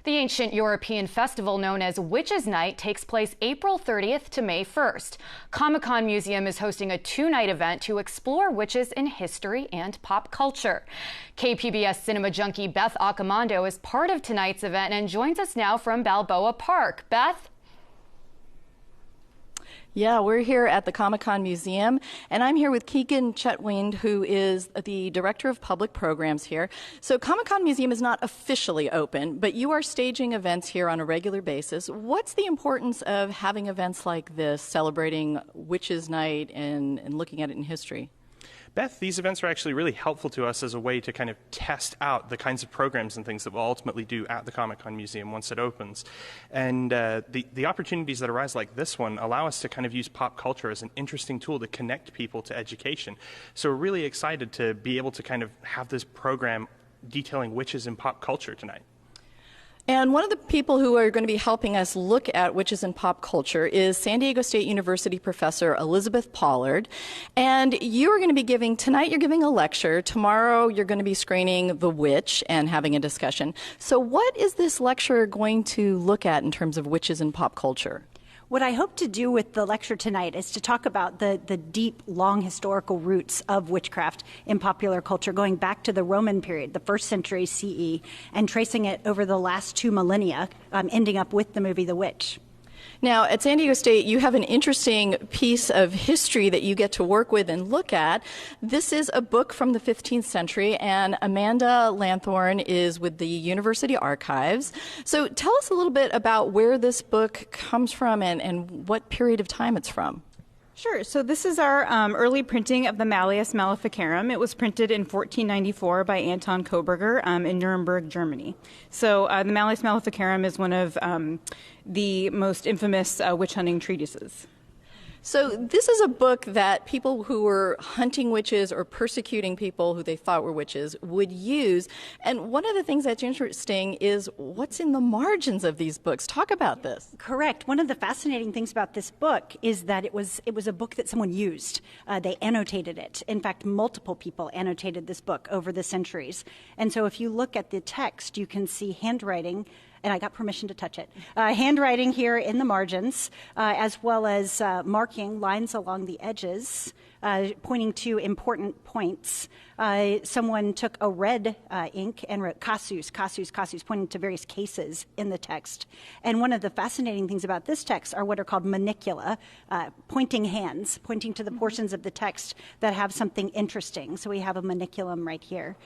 The ancient European festival known as Witches' Night takes place April 30th to May 1st. Comic-Con Museum is hosting a two-night event to explore witches in history and pop culture. KPBS cinema junkie Beth Accomando is part of tonight's event and joins us now from Balboa Park. Beth? Yeah, we're here at the Comic-Con Museum, and I'm here with Keegan Chetwind, who is the Director of Public Programs here. So Comic-Con Museum is not officially open, but you are staging events here on a regular basis. What's the importance of having events like this, celebrating Witches' Night and looking at it in history? Beth, these events are actually really helpful to us as a way to kind of test out the kinds of programs and things that we'll ultimately do at the Comic-Con Museum once it opens. And the opportunities that arise like this one allow us to kind of use pop culture as an interesting tool to connect people to education. So we're really excited to be able to kind of have this program detailing witches in pop culture tonight. And one of the people who are going to be helping us look at witches in pop culture is San Diego State University professor Elizabeth Pollard. And you are going to be tonight you're giving a lecture, tomorrow you're going to be screening The Witch and having a discussion. So what is this lecture going to look at in terms of witches in pop culture? What I hope to do with the lecture tonight is to talk about the deep, long historical roots of witchcraft in popular culture, going back to the Roman period, the 1st century CE, and tracing it over the last 2 millennia, ending up with the movie The Witch. Now, at San Diego State, you have an interesting piece of history that you get to work with and look at. This is a book from the 15th century, and Amanda Lanthorn is with the University Archives. So tell us a little bit about where this book comes from and what period of time it's from. Sure. So this is our early printing of the Malleus Maleficarum. It was printed in 1494 by Anton Koberger in Nuremberg, Germany. So the Malleus Maleficarum is one of the most infamous witch hunting treatises. So this is a book that people who were hunting witches or persecuting people who they thought were witches would use. And one of the things that's interesting is what's in the margins of these books. Talk about this. Correct. One of the fascinating things about this book is that it was a book that someone used. They annotated it. In fact, multiple people annotated this book over the centuries. And so if you look at the text, you can see handwriting, and I got permission to touch it, handwriting here in the margins, as well as marking lines along the edges, pointing to important points. Someone took a red ink and wrote casus, casus, casus, pointing to various cases in the text. And one of the fascinating things about this text are what are called manicula, pointing hands, pointing to the portions of the text that have something interesting. So we have a maniculum right here.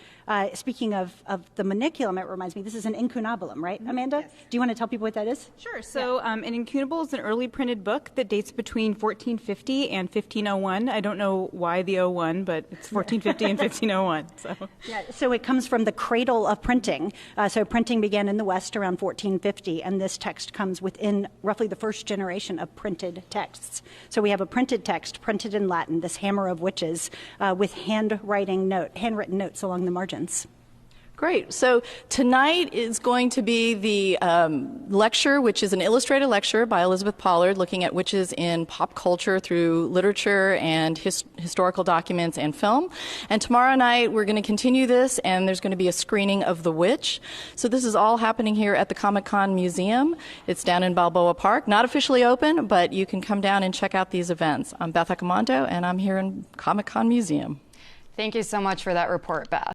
Speaking of the maniculum, it reminds me, this is an incunabulum, right, Amanda? Yes. Do you want to tell people what that is? Sure. So an incunable is an early printed book that dates between 1450 and 1501. I don't know why the 01, but it's 1450 and 1501. So it comes from the cradle of printing. So printing began in the West around 1450, and this text comes within roughly the first generation of printed texts. So we have a printed text, printed in Latin, this Hammer of Witches, with handwritten notes along the margins. Great. So tonight is going to be the lecture, which is an illustrated lecture by Elizabeth Pollard looking at witches in pop culture through literature and historical documents and film. And tomorrow night we're going to continue this, and there's going to be a screening of The Witch. So this is all happening here at the Comic-Con Museum. It's down in Balboa Park. Not officially open, but you can come down and check out these events. I'm Beth Accomando, and I'm here in Comic-Con Museum. Thank you so much for that report, Beth.